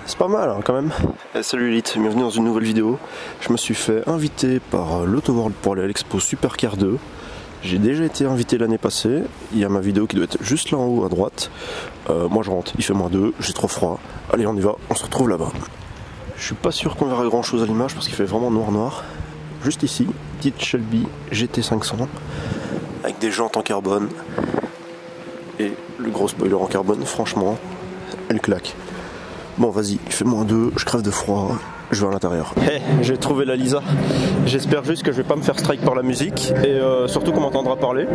C'est pas mal hein, quand même. Salut Elite, bienvenue dans une nouvelle vidéo. Je me suis fait inviter par l'Autoworld pour aller à l'expo Supercar 2. J'ai déjà été invité l'année passée. Il y a ma vidéo qui doit être juste là en haut à droite. Moi je rentre, il fait -2, j'ai trop froid. Allez on y va, on se retrouve là-bas. Je suis pas sûr qu'on verra grand chose à l'image parce qu'il fait vraiment noir. Juste ici, petite Shelby GT500 avec des jantes en carbone. Et le gros spoiler en carbone, franchement, elle claque. Bon vas-y, il fait -2, je crève de froid, je vais à l'intérieur. Hey, j'ai trouvé la Lisa. J'espère juste que je vais pas me faire strike par la musique et surtout qu'on m'entendra parler.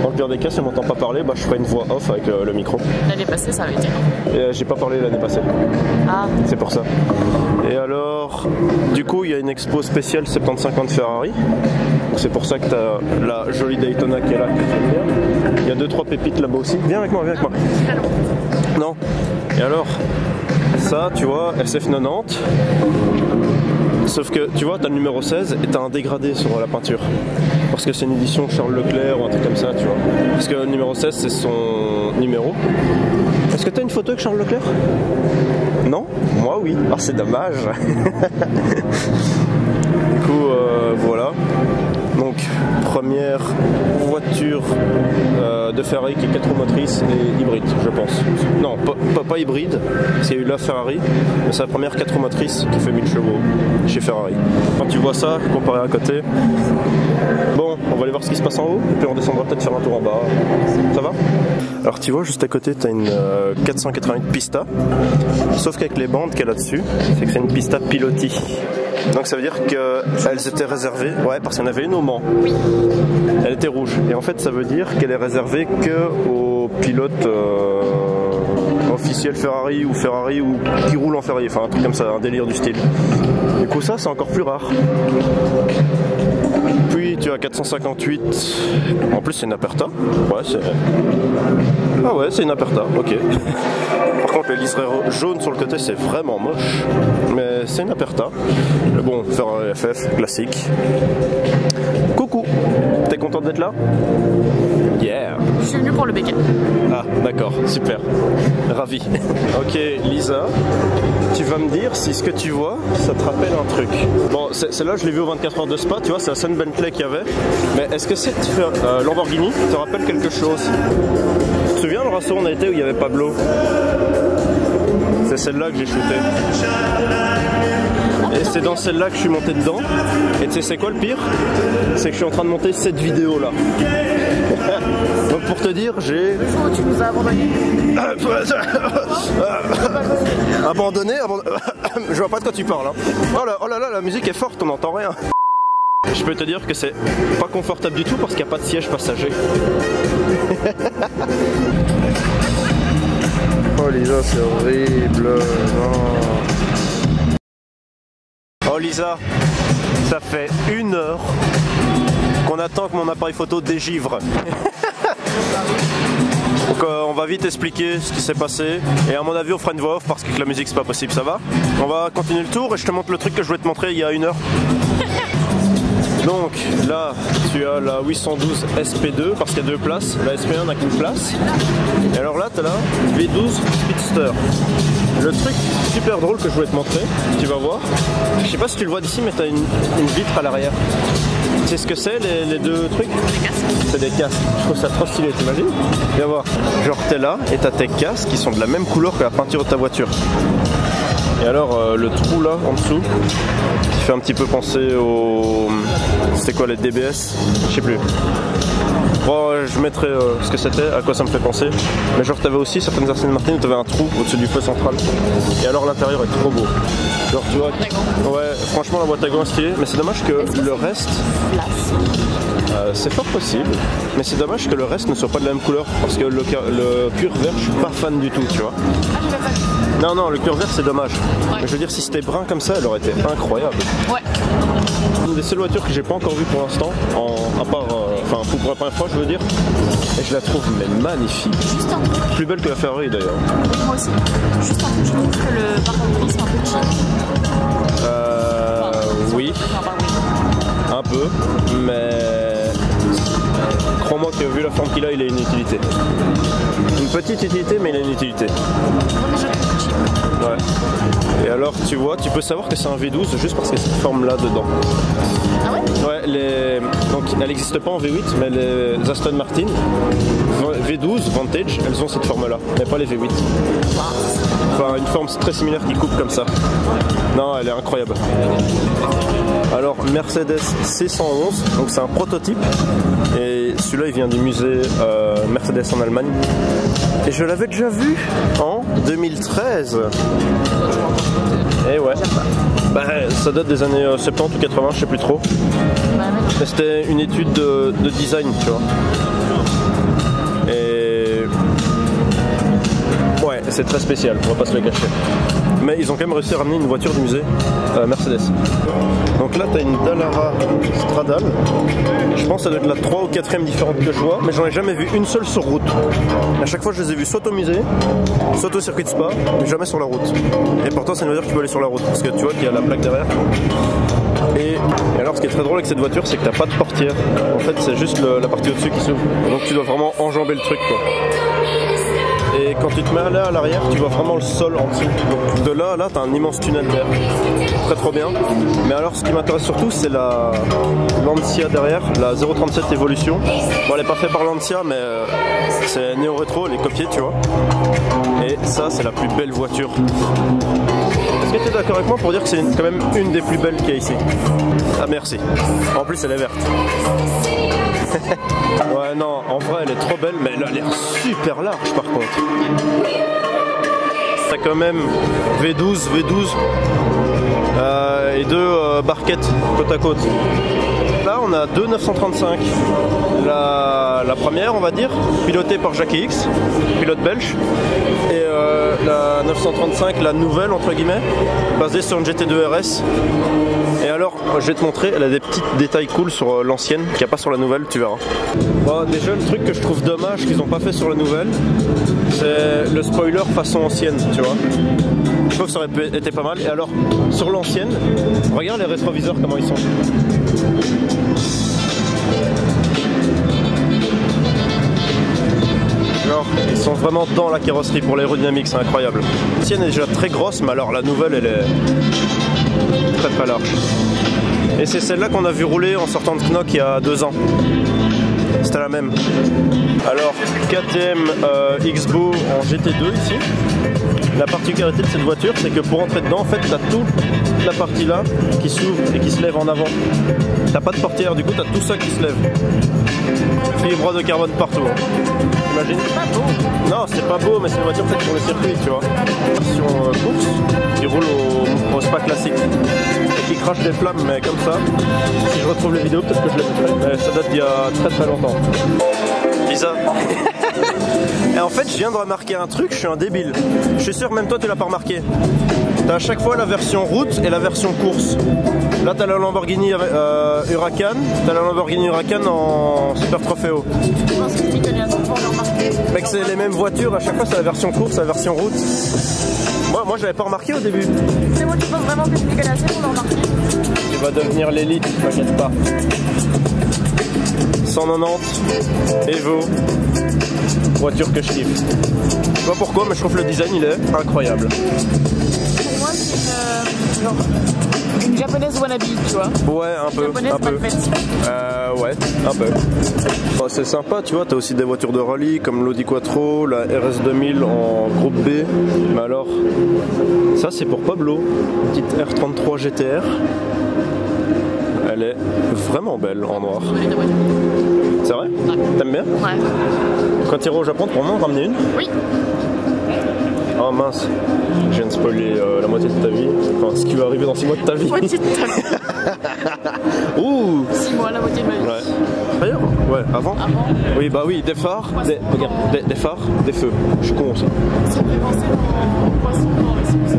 Dans le pire des cas, si on m'entend pas parler, bah, je ferai une voix off avec le micro. L'année passée, ça avait été. Et j'ai pas parlé l'année passée. Ah. C'est pour ça. Et alors, du coup, il y a une expo spéciale 70-50 Ferrari. C'est pour ça que t'as la jolie Daytona qui est là, que j'aime bien. Il y a 2-3 pépites là-bas aussi. Viens avec moi, viens avec moi. Non. Et alors, ça, tu vois, SF90. Sauf que, tu vois, t'as le numéro 16 et t'as un dégradé sur la peinture. Parce que c'est une édition Charles Leclerc ou un truc comme ça, tu vois. Parce que le numéro 16, c'est son numéro. Est-ce que t'as une photo avec Charles Leclerc? Non? Moi, oui. Ah, c'est dommage. Du coup, voilà. Donc, première voiture de Ferrari qui est 4 roues motrices et hybride, je pense. Non, pas hybride, parce qu'il y a eu la Ferrari, mais c'est la première 4 roues motrices qui fait 1000 chevaux chez Ferrari. Quand tu vois ça, comparé à côté, bon, on va aller voir ce qui se passe en haut, et puis on descendra peut-être faire un tour en bas. Ça va? Alors tu vois, juste à côté, tu as une 488 Pista, sauf qu'avec les bandes qu'il y a là-dessus, c'est que c'est une Pista Piloti. Donc ça veut dire qu'elles étaient réservées, ouais, parce qu'il y en avait une au Mans. Oui. Elle était rouge. Et en fait, ça veut dire qu'elle est réservée qu'aux pilotes officiels Ferrari ou qui roulent en Ferrari. Enfin, un truc comme ça, un délire du style. Du coup, ça, c'est encore plus rare. Puis tu as 458. En plus, c'est une Aperta. Ouais, c'est. Ah ouais, c'est une Aperta. Ok. Par contre, les liserés jaunes sur le côté, c'est vraiment moche. Mais c'est une Aperta. Mais bon, faire un FF classique. Coucou. T'es content d'être là? Yeah. Je suis venue pour le béquet. Ah, d'accord, super. Ravi. Ok, Lisa, tu vas me dire si ce que tu vois, ça te rappelle un truc. Bon, celle-là, je l'ai vue au 24 heures de Spa, tu vois, c'est la Sun Bentley qu'il y avait. Mais est-ce que cette Lamborghini te rappelle quelque chose? Tu te souviens le rasso où on a été où il y avait Pablo? C'est celle-là que j'ai shooté. Et c'est dans celle-là que je suis monté dedans. Et tu sais c'est quoi le pire? C'est que je suis en train de monter cette vidéo là. Donc pour te dire, j'ai... Tu nous as abandonnés. Abandonné. Je vois pas de quoi tu parles. Hein. Oh là là, la musique est forte, on n'entend rien. Je peux te dire que c'est pas confortable du tout parce qu'il n'y a pas de siège passager. Oh Lisa, c'est horrible. Oh Lisa, ça fait 1 heure qu'on attend que mon appareil photo dégivre. Donc on va vite expliquer ce qui s'est passé. Et à mon avis on fera une voix off parce que avec la musique c'est pas possible, ça va? On va continuer le tour et je te montre le truc que je voulais te montrer il y a 1 heure. Donc là tu as la 812 SP2 parce qu'il y a 2 places, la SP1 n'a qu'une place. Et alors là tu as la V12 Speedster. Le truc super drôle que je voulais te montrer, tu vas voir, je sais pas si tu le vois d'ici mais tu as une vitre à l'arrière. Tu sais ce que c'est les 2 trucs? Des casques. C'est des casques, je trouve ça trop stylé, t'imagines? Viens voir, genre t'es là et t'as tes casques qui sont de la même couleur que la peinture de ta voiture. Et alors le trou là en dessous qui fait un petit peu penser au... C'était quoi les DBS? Je sais plus. Bon, je mettrai ce que c'était, à quoi ça me fait penser. Mais genre t'avais aussi certaines Aston Martin où t'avais un trou au-dessus du feu central. Et alors l'intérieur est trop beau. Genre tu vois, ouais, franchement la boîte à gants est stylée, mais c'est dommage que le reste... c'est fort possible, mais c'est dommage que le reste ne soit pas de la même couleur parce que le cuir vert, je suis pas fan du tout, tu vois. Non, le cuir vert c'est dommage. Ouais. Mais je veux dire, si c'était brun comme ça, elle aurait été incroyable. Ouais. Une des seules voitures que j'ai pas encore vues pour l'instant, à part, pour la première fois, je veux dire, et je la trouve mais magnifique. Juste un truc. Plus belle que la Ferrari d'ailleurs. Oui, moi aussi. Juste un truc, je trouve que le pare-brise c'est un peu cheap. Oui. Un peu, mais crois-moi que vu la forme qu'il a, il a une utilité. Une petite utilité, mais il a une utilité. Non, mais je trouve cheap. Ouais. alors tu vois, tu peux savoir que c'est un V12 juste parce que cette forme là dedans. Ah ouais? Ouais, donc elle n'existe pas en V8, mais les Aston Martin V12 Vantage, elles ont cette forme là, mais pas les V8. Enfin, une forme très similaire qui coupe comme ça. Non, elle est incroyable. Alors, Mercedes C111, donc c'est un prototype. Et celui-là, il vient du musée Mercedes en Allemagne. Et je l'avais déjà vu en 2013. Et ouais. Bah, ça date des années 70 ou 80, je sais plus trop. Mais c'était une étude de design, tu vois. Et ouais, c'est très spécial, on va pas se le cacher. Mais ils ont quand même réussi à ramener une voiture du musée Mercedes. Donc là, tu as une Dallara Stradale. Je pense que ça doit être la 3 ou 4e différente que je vois, mais j'en ai jamais vu une seule sur route. À chaque fois, je les ai vues soit au musée, soit au circuit de Spa, mais jamais sur la route. Et pourtant, c'est une voiture qui peut aller sur la route, parce que tu vois qu'il y a la plaque derrière. Et alors, ce qui est très drôle avec cette voiture, c'est que t'as pas de portière. En fait, c'est juste la partie au-dessus qui s'ouvre. Donc, tu dois vraiment enjamber le truc, quoi. Et quand tu te mets là à l'arrière, tu vois vraiment le sol en dessous. Donc de là, t'as un immense tunnel d'air. Très trop bien. Mais alors ce qui m'intéresse surtout, c'est la Lancia derrière, la 037 Evolution. Bon, elle n'est pas faite par Lancia, mais c'est néo-rétro, elle est copiée, tu vois. Et ça, c'est la plus belle voiture. Est-ce que tu es d'accord avec moi pour dire que c'est quand même une des plus belles qu'il y a ici? Ah merci. En plus, elle est verte. Ouais, non, en vrai, elle est trop belle, mais elle a l'air super large par contre. T'as quand même V12 et deux barquettes côte à côte. Là, on a deux 935. La première, on va dire, pilotée par Jackie X, pilote belge. Et la 935, la nouvelle, entre guillemets, basée sur une GT2 RS. Et alors, je vais te montrer, elle a des petits détails cool sur l'ancienne, qu'il n'y a pas sur la nouvelle, tu verras. Bon, déjà, le truc que je trouve dommage qu'ils n'ont pas fait sur la nouvelle, c'est le spoiler façon ancienne, tu vois. Je trouve que ça aurait été pas mal. Et alors, sur l'ancienne, regarde les rétroviseurs, comment ils sont. Alors, ils sont vraiment dans la carrosserie pour l'aérodynamique, c'est incroyable. L'ancienne est déjà très grosse, mais alors la nouvelle, elle est très très large. Et c'est celle-là qu'on a vu rouler en sortant de Knock il y a 2 ans. C'était la même. Alors, KTM X-Bow en GT2 ici. La particularité de cette voiture, c'est que pour entrer dedans, en fait, tu as toute la partie là qui s'ouvre et qui se lève en avant. T'as pas de portière, du coup, tu as tout ça qui se lève. Fibre de carbone partout. Hein. T'imagines? C'est pas beau. Non, c'est pas beau, mais c'est une voiture faite pour le circuit, tu vois. Version course, qui roule au Spa classique. Et qui crache des flammes, mais comme ça. Si je retrouve les vidéos, peut-être que je les mettrai. Mais ça date d'il y a très très longtemps. Lisa. Et en fait, je viens de remarquer un truc, je suis un débile. Je suis sûr, même toi, tu l'as pas remarqué. T'as à chaque fois la version route et la version course. Là, t'as la Lamborghini Huracan, t'as la Lamborghini Huracan en Super Trofeo. Je pense que tu connais un truc pour le remarquer. Mec, c'est les mêmes voitures, à chaque fois, c'est la version course, la version route. Moi, j'avais pas remarqué au début. C'est moi qui pense vraiment que tu connais assez pour le remarquer. Tu vas devenir l'élite, t'inquiète pas. 190 Evo, voiture que je kiffe. Je sais pas pourquoi, mais je trouve le design il est incroyable. Pour moi, c'est une japonaise wannabe, tu vois. Ouais, un peu. Japonaise Un peu. mal faite. Ouais, un peu. Enfin, c'est sympa, tu vois. T'as aussi des voitures de rallye comme l'Audi Quattro, la RS 2000 en groupe B. Mais alors, ça c'est pour Pablo, petite R33 GTR. Elle est vraiment belle en noir. C'est vrai? Ouais. T'aimes bien? Ouais. Quand tu iras au Japon, pour moi, en ramener une? Oui. Oh mince, je viens de spoiler la moitié de ta vie. Enfin, ce qui va arriver dans 6 mois de ta vie. Moitié de ta vie. Ouh! 6 mois, la moitié de ma vie. Ouais. D'ailleurs? Ouais, avant? Avant? Oui, bah oui, des phares, regarde, des phares, des feux. Je suis con ça. Ça me fait penser au poisson dans les Simpsons.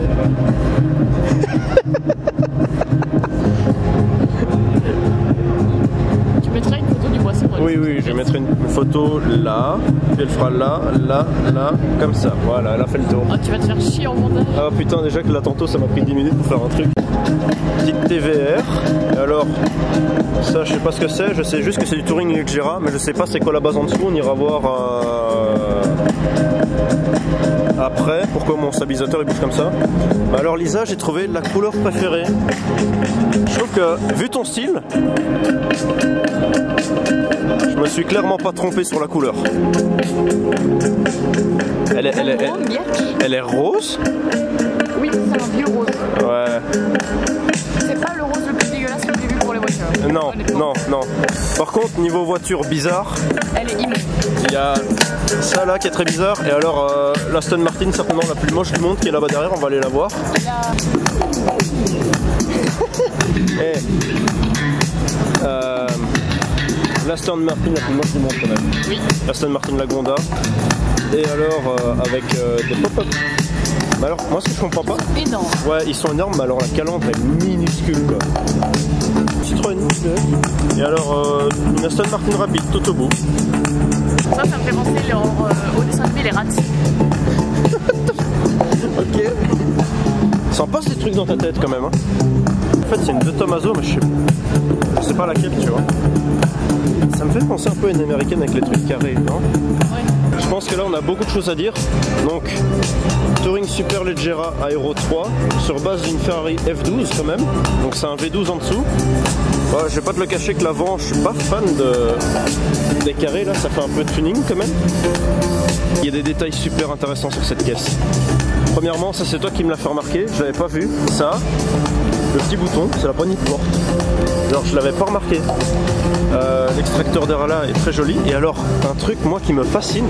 Tu mettrais une photo du poisson dans les Oui, oui, je vais mettre une photo là, puis elle fera là, comme ça. Voilà, elle a fait le tour. Oh, tu vas te faire chier en montage. Ah putain, déjà que là tantôt ça m'a pris 10 minutes pour faire un truc. Petite TVR. Et alors, ça je sais pas ce que c'est, je sais juste que c'est du touring avec Jira, mais je sais pas c'est quoi la base en dessous, on ira voir après, pourquoi mon stabilisateur il bouge comme ça. Alors Lisa, j'ai trouvé la couleur préférée. Je trouve que, vu ton style, je me suis clairement pas trompé sur la couleur. Elle est rose. Oui, c'est un vieux rose. Ouais. C'est pas le rose le plus dégueulasse que j'ai vu pour les voitures. Non, non, non. Par contre, niveau voiture bizarre, Elle est immonde. il y a ça là qui est très bizarre. Et alors, l'Aston Martin, certainement la plus moche du monde, qui est là-bas derrière, on va aller la voir. Et l'Aston Martin la plus moche du monde quand même. Oui. L'Aston Martin Lagonda. Et alors, avec des pop-up. Mais alors, moi, ce que je comprends pas. Énorme. Ouais, ils sont énormes, mais alors la calandre est minuscule quoi. Citroën. Et alors, une Aston Martin Rapide, tout au bout. Ça me fait penser au dessin animé Les Rats. Ok. Ça en passe des trucs dans ta tête quand même. Hein. En fait, c'est une de Tomaso, mais je sais pas laquelle, tu vois. Ça me fait penser un peu à une américaine avec les trucs carrés, non? Ouais. Je pense que là, on a beaucoup de choses à dire. Donc, Touring Superleggera Aero 3 sur base d'une Ferrari F12 quand même. Donc, c'est un V12 en dessous. Ouais, je vais pas te le cacher que l'avant, je suis pas fan des carrés là, ça fait un peu de tuning quand même. Il y a des détails super intéressants sur cette caisse. Premièrement, ça c'est toi qui me l'as fait remarquer, je l'avais pas vu. Ça, le petit bouton, c'est la poignée de porte. Alors je l'avais pas remarqué. L'extracteur d'air là est très joli. Et alors, un truc moi qui me fascine,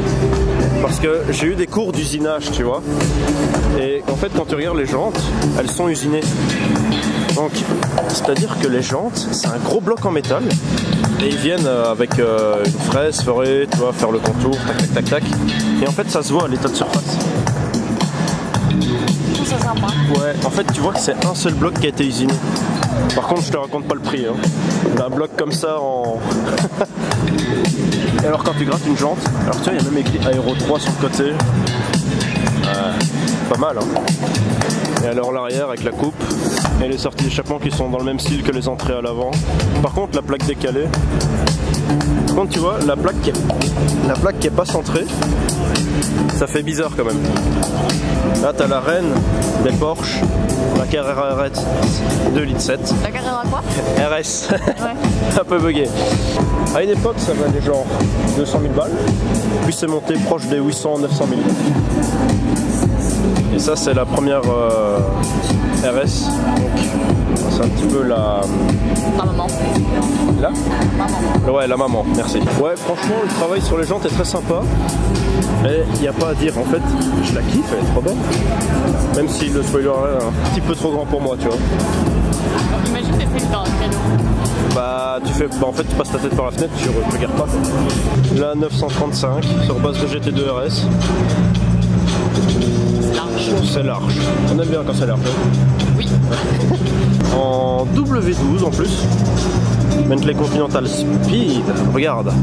parce que j'ai eu des cours d'usinage, tu vois. Et en fait, quand tu regardes les jantes, elles sont usinées. Donc, c'est-à-dire que les jantes, c'est un gros bloc en métal. Et ils viennent avec une fraise ferrée, tu vois, faire le contour, tac, tac, tac, tac. Et en fait, ça se voit à l'état de surface. Je trouve ça sympa. Ouais, en fait, tu vois que c'est un seul bloc qui a été usiné. Par contre, je te raconte pas le prix. Hein. Un bloc comme ça en... Et alors, quand tu grattes une jante, alors tu vois, il y a même écrit Aero 3 sur le côté. Pas mal, hein. Et alors l'arrière avec la coupe et les sorties d'échappement qui sont dans le même style que les entrées à l'avant. Par contre, la plaque décalée. Par contre, tu vois, la plaque qui est pas centrée, ça fait bizarre quand même. Là, t'as la reine des Porsche, la Carrera RS 2,7 litres. La Carrera quoi? RS. Ouais. Un peu bugué. À une époque, ça valait genre 200 000 balles. Puis c'est monté proche des 800-900 000. Et ça, c'est la première RS. Donc, c'est un petit peu la maman. Là Maman. Ouais, la maman, merci. Ouais, franchement, le travail sur les jantes est très sympa. Et il n'y a pas à dire, en fait, je la kiffe, elle est trop belle. Même si le spoiler est un petit peu trop grand pour moi, tu vois. Donc, imagine que t'essayes dans un piano. Bah, en fait, tu passes ta tête par la fenêtre, tu regardes pas. La 935 sur base de GT2 RS. C'est large. On aime bien quand c'est large. Oui. En W12 en plus. Bentley Continental Speed. Regarde.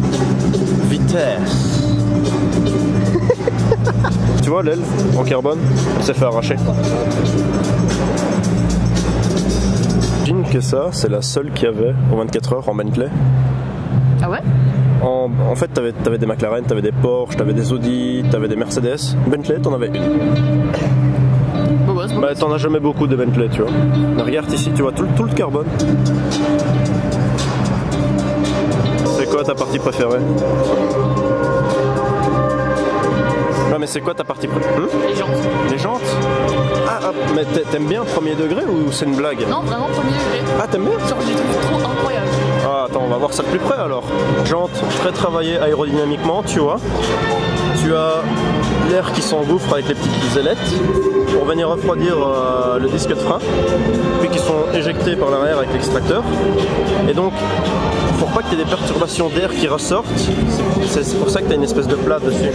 Vitesse. Tu vois l'aile en carbone, elle s'est fait arracher. J'imagine que ça, c'est la seule qu'il y avait en 24 heures en Bentley. Ah ouais? En fait, t'avais des McLaren, t'avais des Porsche, t'avais des Audi, t'avais des Mercedes. Bentley, t'en avais une. Bah, t'en as jamais beaucoup de Bentley, tu vois. Mais regarde ici, tu vois tout le carbone. C'est quoi ta partie préférée? Non, mais c'est quoi ta partie préférée? Les jantes. Les jantes? Ah, mais t'aimes bien premier degré ou c'est une blague? Non, vraiment premier degré. Ah, t'aimes bien? Genre, je les trouve trop incroyables. Ah, attends, on va voir ça de plus près alors. Jantes très travaillées aérodynamiquement, tu vois. Tu as l'air qui s'engouffre avec les petites ailettes pour venir refroidir le disque de frein, puis qui sont éjectés par l'arrière avec l'extracteur. Et donc, pour pas que tu aies des perturbations d'air qui ressortent, c'est pour ça que tu as une espèce de plat dessus.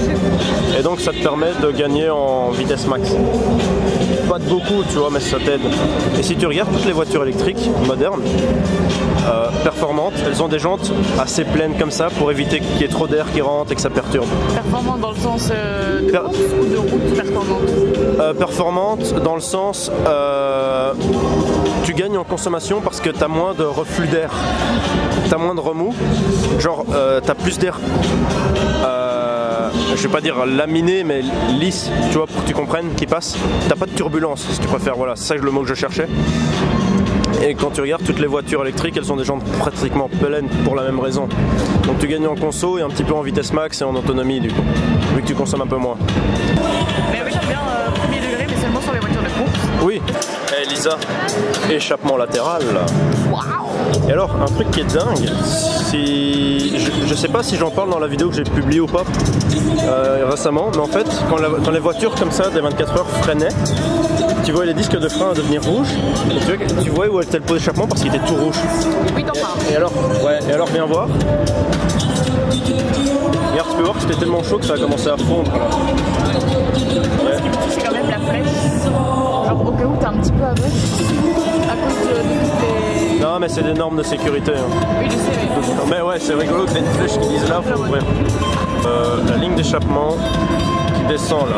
Et donc ça te permet de gagner en vitesse max. Pas de beaucoup, tu vois, mais ça t'aide. Et si tu regardes toutes les voitures électriques modernes, performantes, elles ont des jantes assez pleines comme ça pour éviter qu'il y ait trop d'air qui rentre et que ça perturbe. Performante dans le sens de course ou de route performante? Performante dans le sens tu gagnes en consommation parce que tu as moins de reflux d'air, tu as moins de remous, genre tu as plus d'air je vais pas dire laminé, mais lisse, tu vois, pour que tu comprennes, qui passe. T'as pas de turbulence, si tu préfères, voilà, c'est ça le mot que je cherchais. Et quand tu regardes toutes les voitures électriques, elles sont des jantes pratiquement pleines pour la même raison. Donc tu gagnes en conso et un petit peu en vitesse max et en autonomie du coup, vu que tu consommes un peu moins. Mais oui, j'aime bien premier degré, mais seulement sur les voitures de course. Oui. Eh Lisa, échappement latéral. Waouh! Et alors, un truc qui est dingue, si je sais pas si j'en parle dans la vidéo que j'ai publiée ou pas récemment, mais en fait, quand les voitures comme ça, des 24 heures freinaient, tu vois les disques de frein devenir rouges, et tu vois où était le pot d'échappement parce qu'il était tout rouge. Oui, t'en parles. Et alors, viens voir. Regarde, tu peux voir que c'était tellement chaud que ça a commencé à fondre. Là. Ouais. Ce qui me touche, c'est quand même la flèche. Genre au cas où t'es un petit peu aveugle, à cause de toutes les... Non, mais c'est des normes de sécurité. Hein. Oui, je sais, mais ouais, c'est rigolo que t'aies une flèche qui dise là, faut ouvrir. La ligne d'échappement qui descend là.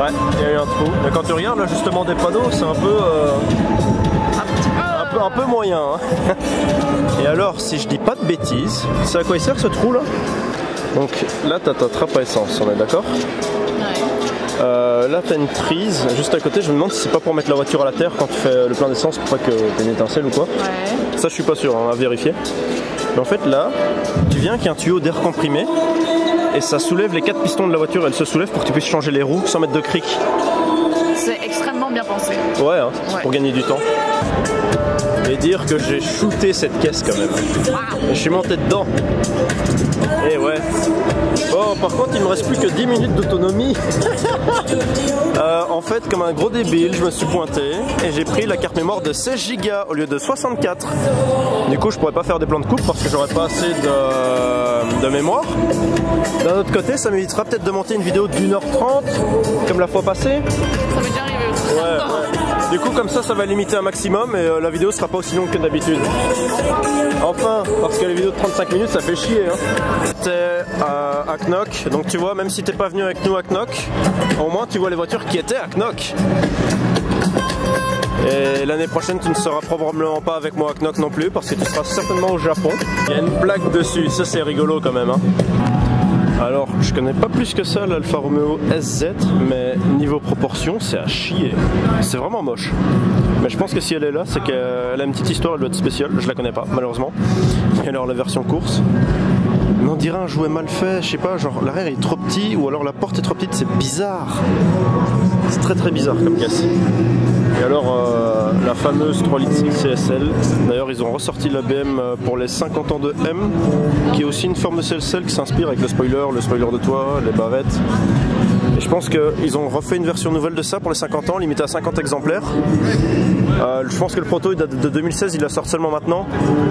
Ouais, il y a eu un trou. Mais quand tu regardes l'ajustement des panneaux, c'est un peu... un peu moyen. Hein. Et alors, si je dis pas de bêtises, c'est à quoi il sert ce trou là? Donc là, t'as ta trappe à essence, on est d'accord? Ouais. Là, t'as une prise juste à côté. Je me demande si c'est pas pour mettre la voiture à la terre quand tu fais le plein d'essence pour pas que t'aies une étincelle ou quoi. Ouais. Ça, je suis pas sûr, hein, à vérifier. Mais en fait, là, tu viens avec un tuyau d'air comprimé et ça soulève les 4 pistons de la voiture. Elle se soulève pour que tu puisses changer les roues sans mettre de cric. C'est extrêmement bien pensé. Ouais, hein, ouais. Pour gagner du temps. Et dire que j'ai shooté cette caisse quand même. Wow. Je suis monté dedans. Et ouais. Bon, par contre, il me reste plus que 10 minutes d'autonomie. En fait, comme un gros débile, je me suis pointé et j'ai pris la carte mémoire de 16 Go au lieu de 64. Du coup, je pourrais pas faire des plans de coupe parce que j'aurais pas assez de mémoire. D'un autre côté, ça m'évitera peut-être de monter une vidéo d'1h30 comme la fois passée. Ça m'est déjà arrivé aussi. Ouais. Du coup, comme ça va limiter un maximum et la vidéo sera pas aussi longue que d'habitude. Enfin, parce que les vidéos de 35 minutes, ça fait chier. Hein. C'était à Knock, donc tu vois, même si t'es pas venu avec nous à Knock, au moins tu vois les voitures qui étaient à Knock. Et l'année prochaine, tu ne seras probablement pas avec moi à Knock non plus, parce que tu seras certainement au Japon. Il y a une plaque dessus, ça c'est rigolo quand même. Hein. Alors, je connais pas plus que ça l'Alfa Romeo SZ, mais niveau proportion, c'est à chier. C'est vraiment moche. Mais je pense que si elle est là, c'est qu'elle a une petite histoire, elle doit être spéciale. Je la connais pas, malheureusement. Et alors, la version course, mais on dirait un jouet mal fait, je sais pas, genre l'arrière est trop petit, ou alors la porte est trop petite, c'est bizarre. C'est très très bizarre comme caisse. Et alors, la fameuse 3 litres CSL, d'ailleurs ils ont ressorti la BM pour les 50 ans de M, qui est aussi une forme de CSL qui s'inspire avec le spoiler de toit, les bavettes. Et je pense qu'ils ont refait une version nouvelle de ça pour les 50 ans, limitée à 50 exemplaires. Je pense que le proto il date de 2016, il la sort seulement maintenant,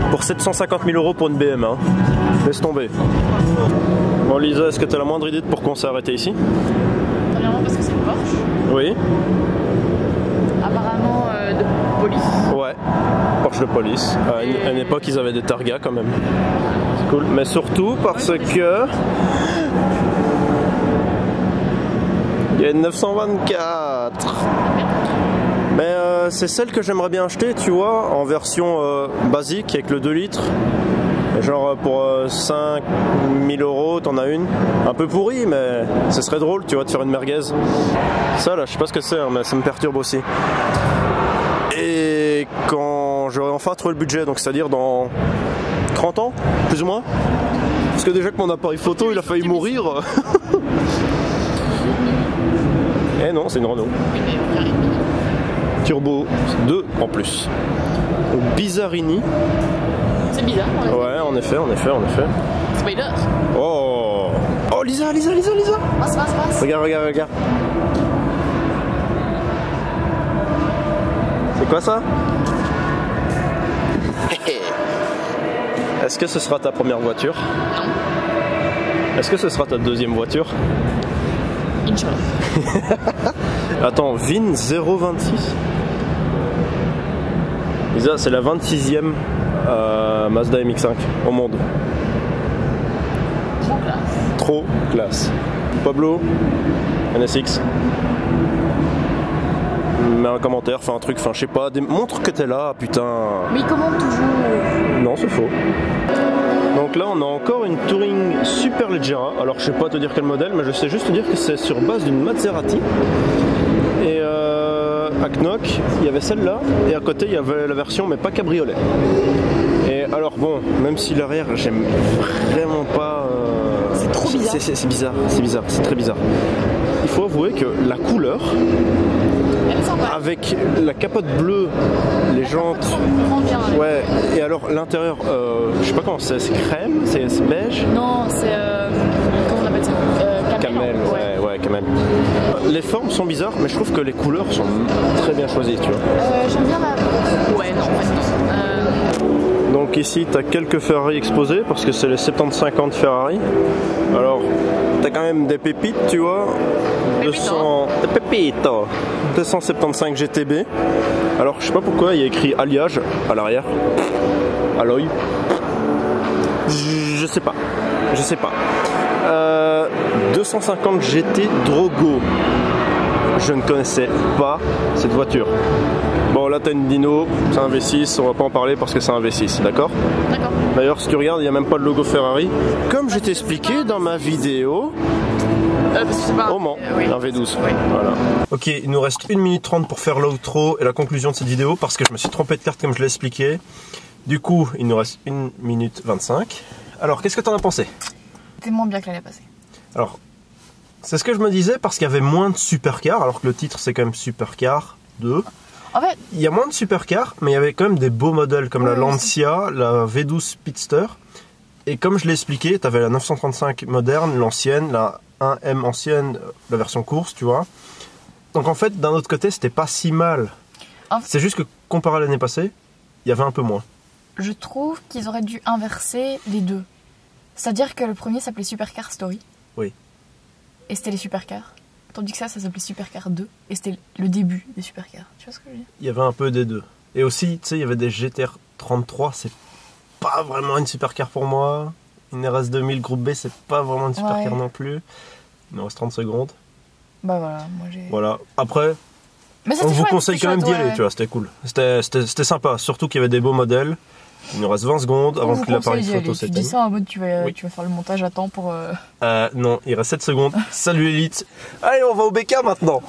pour 750 000 € pour une BM. Hein. Laisse tomber. Bon Lisa, est-ce que tu as la moindre idée de pourquoi on s'est arrêté ici? Premièrement parce que c'est une Porsche. Oui. Apparemment de police. Ouais, Porsche de police. À une époque, ils avaient des targas quand même. C'est cool. Mais surtout parce que... il y a une 924. Mais c'est celle que j'aimerais bien acheter, tu vois, en version basique avec le 2 litres. Genre pour 5 000 €, t'en as une. Un peu pourrie, mais ce serait drôle, tu vois, de faire une merguez. Ça là, je sais pas ce que c'est, hein, mais ça me perturbe aussi. Et quand j'aurai enfin trouvé le budget, donc c'est-à-dire dans 30 ans, plus ou moins. Parce que déjà que mon appareil photo, il a failli mourir. Eh non, c'est une Renault. Turbo 2 en plus. Bizarrini. C'est bizarre. Ouais, en effet. Spider. Oh, Lisa. Passe. Regarde. C'est quoi ça? Est-ce que ce sera ta première voiture? Non. Est-ce que ce sera ta deuxième voiture? Inch'Allah. Attends, VIN 026. Lisa, c'est la 26e Mazda MX-5 au monde. Trop classe. Trop classe. Pablo, NSX. Mets un commentaire, fais un truc, je sais pas, montre que t'es là, putain. Mais il commande toujours. Non, c'est faux. Donc là on a encore une Touring Superleggera. Alors je sais pas te dire quel modèle, mais je sais juste te dire que c'est sur base d'une Maserati. Et à Knock, il y avait celle-là, et à côté il y avait la version mais pas cabriolet. Et alors bon, même si l'arrière j'aime vraiment pas... C'est trop bizarre. C'est bizarre, c'est très bizarre. Il faut avouer que la couleur, Elle est sympa. avec la capote bleue, les jantes... Bien, Ouais, et alors l'intérieur, je sais pas comment c'est crème, c'est beige? Non, c'est... comment on appelle ça Camel, ouais, camel. Les formes sont bizarres, mais je trouve que les couleurs sont très bien choisies, tu vois. J'aime bien la... Ouais, non, en fait, non. Donc ici, tu as quelques Ferrari exposés, parce que c'est les 70-50 Ferrari. Alors, tu as quand même des pépites, tu vois. 275 GTB. Alors, je sais pas pourquoi, il y a écrit alliage à l'arrière. Alloy. Je sais pas. 250 GT Drogo. Je ne connaissais pas cette voiture. Bon, là t'as une dyno, c'est un V6, on va pas en parler parce que c'est un V6, d'accord? D'accord. D'ailleurs, si tu regardes, il n'y a même pas de logo Ferrari. Comme je t'ai expliqué dans ma vidéo au Mans, oui. un V12. Oui. Voilà. Ok, il nous reste 1 minute 30 pour faire l'outro et la conclusion de cette vidéo parce que je me suis trompé de carte comme je l'ai expliqué. Du coup, il nous reste 1 minute 25. Alors, qu'est-ce que t'en as pensé? C'était moins bien que l'année passée. Alors, c'est ce que je me disais parce qu'il y avait moins de supercars, alors que le titre c'est quand même Supercar 2. En fait, Il y a moins de supercars, mais il y avait quand même des beaux modèles comme la Lancia, la V12 Speedster. Et comme je l'ai expliqué, tu avais la 935 moderne, l'ancienne, la 1M ancienne, la version course, tu vois. Donc en fait, d'un autre côté, c'était pas si mal. C'est juste que comparé à l'année passée, il y avait un peu moins. je trouve qu'ils auraient dû inverser les deux. C'est-à-dire que le premier s'appelait Supercar Story. Oui. Et c'était les supercars. Tandis que ça s'appelait Supercar 2. Et c'était le début des supercars. Tu vois ce que je veux dire? Il y avait un peu des deux. Et aussi, tu sais, il y avait des GTR 33, c'est pas vraiment une supercar pour moi. Une RS 2000 groupe B, c'est pas vraiment une supercar non plus. Il nous reste 30 secondes. Bah voilà, moi j'ai... Voilà. Après, Mais on vous conseille quand même d'y aller, tu vois, c'était cool. C'était sympa, surtout qu'il y avait des beaux modèles. Il nous reste 20 secondes avant que l'appareil photo s'éteigne. Tu dis ça en mode tu vas faire le montage à temps pour... Non, il reste 7 secondes. Salut l'élite. Allez, on va au BK maintenant.